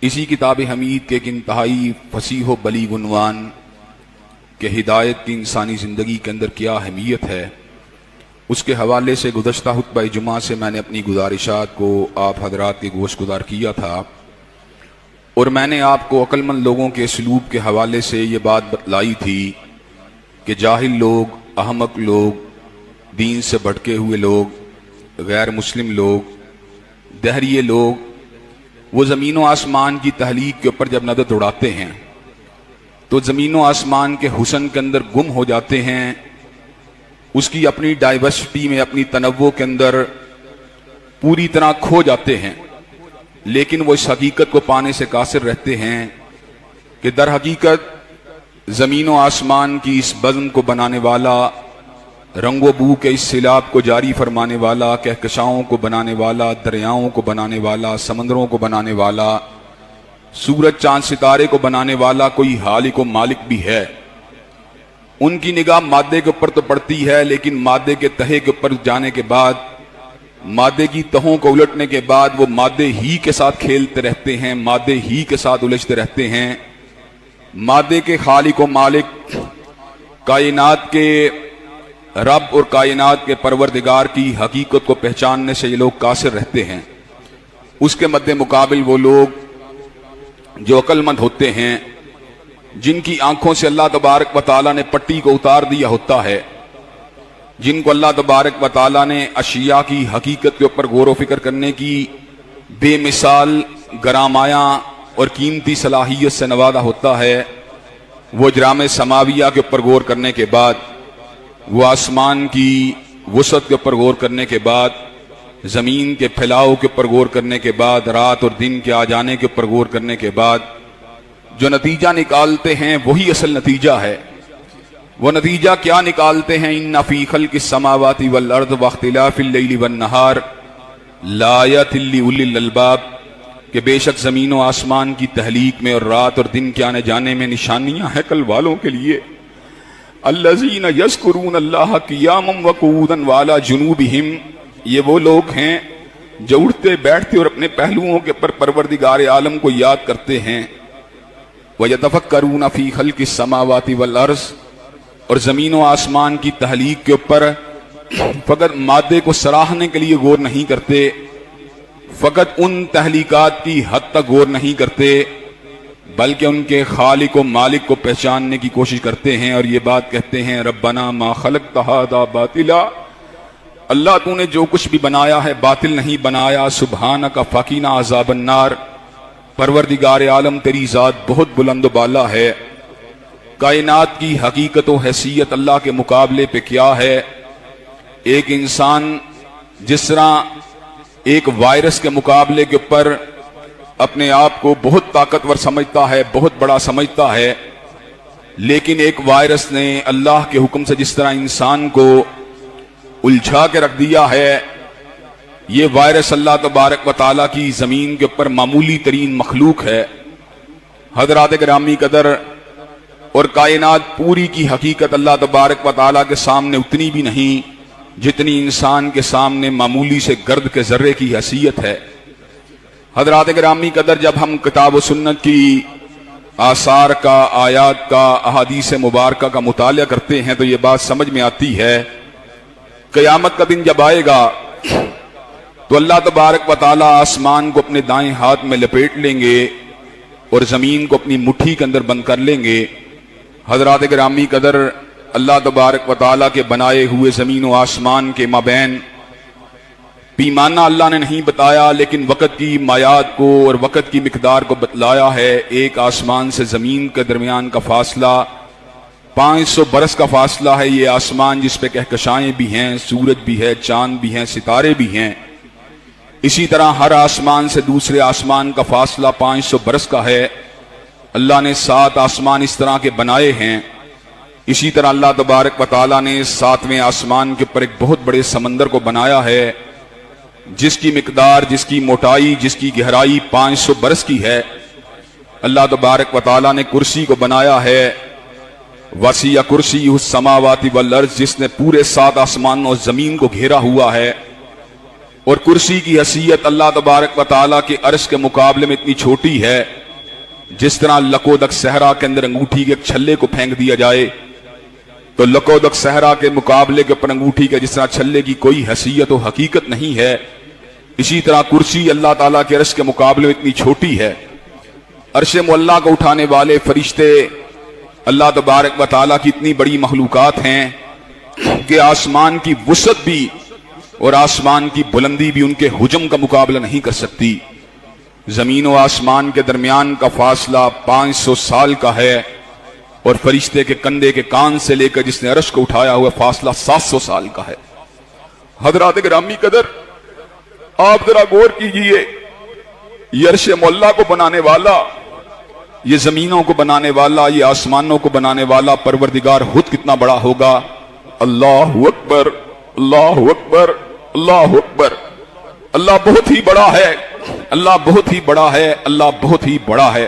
اسی کتاب حمید کے ایک انتہائی فصیح و بلیغ عنوان کہ ہدایت کی انسانی زندگی کے اندر کیا اہمیت ہے، اس کے حوالے سے گزشتہ خطبہ جمعہ سے میں نے اپنی گزارشات کو آپ حضرات کے گوش گزار کیا تھا، اور میں نے آپ کو عقل مند لوگوں کے اسلوب کے حوالے سے یہ بات بتلائی تھی کہ جاہل لوگ، احمق لوگ، دین سے بھٹکے ہوئے لوگ، غیر مسلم لوگ، دہریے لوگ، وہ زمین و آسمان کی تخلیق کے اوپر جب نظر دوڑاتے ہیں تو زمین و آسمان کے حسن کے اندر گم ہو جاتے ہیں، اس کی اپنی ڈائیورسٹی میں، اپنی تنوع کے اندر پوری طرح کھو جاتے ہیں، لیکن وہ اس حقیقت کو پانے سے قاصر رہتے ہیں کہ در حقیقت زمین و آسمان کی اس بزم کو بنانے والا، رنگ و بو کے اس سیلاب کو جاری فرمانے والا، کہکشاؤں کو بنانے والا، دریاؤں کو بنانے والا، سمندروں کو بنانے والا، سورج چاند ستارے کو بنانے والا کوئی خالق و مالک بھی ہے۔ ان کی نگاہ مادے کے اوپر تو پڑتی ہے، لیکن مادے کے تہے کے اوپر جانے کے بعد، مادے کی تہوں کو الٹنے کے بعد وہ مادے ہی کے ساتھ کھیلتے رہتے ہیں، مادے ہی کے ساتھ الجھتے رہتے ہیں۔ مادے کے خالق و مالک، کائنات کے رب اور کائنات کے پروردگار کی حقیقت کو پہچاننے سے یہ لوگ قاصر رہتے ہیں۔ اس کے مد مقابل وہ لوگ جو عقل مند ہوتے ہیں، جن کی آنکھوں سے اللہ تبارک و تعالیٰ نے پٹی کو اتار دیا ہوتا ہے، جن کو اللہ تبارک و تعالیٰ نے اشیاء کی حقیقت کے اوپر غور و فکر کرنے کی بے مثال گرامایاں اور قیمتی صلاحیت سے نوازا ہوتا ہے، وہ اجرام سماویہ کے اوپر غور کرنے کے بعد، وہ آسمان کی وسعت کے اوپر غور کرنے کے بعد، زمین کے پھیلاؤ کے اوپر غور کرنے کے بعد، رات اور دن کے آ جانے کے اوپر غور کرنے کے بعد جو نتیجہ نکالتے ہیں وہی اصل نتیجہ ہے۔ وہ نتیجہ کیا نکالتے ہیں؟ ان فی خلق السماوات والارض واختلاف اللیل والنہار لآیات لأولی الالباب، کہ بے شک زمین و آسمان کی تخلیق میں اور رات اور دن کے آنے جانے میں نشانیاں ہیں عقل والوں کے لیے۔ الذین یذکرون اللہ قیاما وقعودا وعلی جنوبہم، یہ وہ لوگ ہیں جو اٹھتے بیٹھتے اور اپنے پہلوؤں کے پر پروردگار عالم کو یاد کرتے ہیں۔ وَيَتَفَكَّرُونَ فِي خَلْقِ السَّمَاوَاتِ وَالْأَرْضِ، اور زمین و آسمان کی تخلیق کے اوپر فقط مادے کو سراہنے کے لیے غور نہیں کرتے، فقط ان تخلیقات کی حد تک غور نہیں کرتے، بلکہ ان کے خالق و مالک کو پہچاننے کی کوشش کرتے ہیں، اور یہ بات کہتے ہیں ربنا ما خلقت ھذا باطلا، اللہ تو نے جو کچھ بھی بنایا ہے باطل نہیں بنایا، سبحانک فقنا عذاب النار، پروردگار عالم تیری ذات بہت بلند و بالا ہے، کائنات کی حقیقت و حیثیت اللہ کے مقابلے پہ کیا ہے؟ ایک انسان جس طرح ایک وائرس کے مقابلے کے اوپر اپنے آپ کو بہت طاقتور سمجھتا ہے، بہت بڑا سمجھتا ہے، لیکن ایک وائرس نے اللہ کے حکم سے جس طرح انسان کو الجھا کے رکھ دیا ہے، یہ وائرس اللہ تبارک و تعالیٰ کی زمین کے اوپر معمولی ترین مخلوق ہے۔ حضرات گرامی قدر، اور کائنات پوری کی حقیقت اللہ تبارک و تعالیٰ کے سامنے اتنی بھی نہیں جتنی انسان کے سامنے معمولی سے گرد کے ذرے کی حیثیت ہے۔ حضرات گرامی قدر، جب ہم کتاب و سنت کی آثار کا، آیات کا، احادیث مبارکہ کا مطالعہ کرتے ہیں تو یہ بات سمجھ میں آتی ہے، قیامت کا دن جب آئے گا تو اللہ تبارک و تعالیٰ آسمان کو اپنے دائیں ہاتھ میں لپیٹ لیں گے اور زمین کو اپنی مٹھی کے اندر بند کر لیں گے۔ حضرات گرامی قدر، اللہ تبارک و تعالیٰ کے بنائے ہوئے زمین و آسمان کے مابین پیمانہ اللہ نے نہیں بتایا، لیکن وقت کی مایات کو اور وقت کی مقدار کو بتلایا ہے۔ ایک آسمان سے زمین کے درمیان کا فاصلہ 500 برس کا فاصلہ ہے۔ یہ آسمان جس پہ کہکشائیں بھی ہیں، سورج بھی ہے، چاند بھی ہیں، ستارے بھی ہیں، اسی طرح ہر آسمان سے دوسرے آسمان کا فاصلہ 500 برس کا ہے۔ اللہ نے 7 آسمان اس طرح کے بنائے ہیں۔ اسی طرح اللہ تبارک و تعالیٰ نے 7ویں آسمان کے اوپر ایک بہت بڑے سمندر کو بنایا ہے، جس کی مقدار، جس کی موٹائی، جس کی گہرائی 500 برس کی ہے۔ اللہ تبارک و تعالیٰ نے کرسی کو بنایا ہے، وسیع کرسی السماوات والارض، جس نے پورے 7 آسمان اور زمین کو گھیرا ہوا ہے۔ اور کرسی کی حیثیت اللہ تبارک و تعالیٰ کے عرش کے مقابلے میں اتنی چھوٹی ہے، جس طرح لکودک صحرا کے اندر انگوٹھی کے ایک چھلے کو پھینک دیا جائے تو لکودک صحرا کے مقابلے کے اوپر انگوٹھی کے جس طرح چھلے کی کوئی حیثیت و حقیقت نہیں ہے، اسی طرح کرسی اللہ تعالیٰ کے عرش کے مقابلے میں اتنی چھوٹی ہے۔ عرش معلیٰ کو اٹھانے والے فرشتے اللہ تبارک و تعالیٰ کی اتنی بڑی مخلوقات ہیں کہ آسمان کی وسعت بھی اور آسمان کی بلندی بھی ان کے حجم کا مقابلہ نہیں کر سکتی۔ زمین و آسمان کے درمیان کا فاصلہ 500 سال کا ہے، اور فرشتے کے کندھے کے کان سے لے کر جس نے عرش کو اٹھایا ہوا فاصلہ 700 سال کا ہے۔ حضرات گرامی قدر، آپ ذرا غور کیجئے، یہ عرش معلیٰ کو بنانے والا، یہ زمینوں کو بنانے والا، یہ آسمانوں کو بنانے والا پروردگار خود کتنا بڑا ہوگا۔ اللہ اکبر، اللہ اکبر، اللہ اکبر۔ اللہ بہت ہی بڑا ہے، اللہ بہت ہی بڑا ہے، اللہ بہت ہی بڑا ہے۔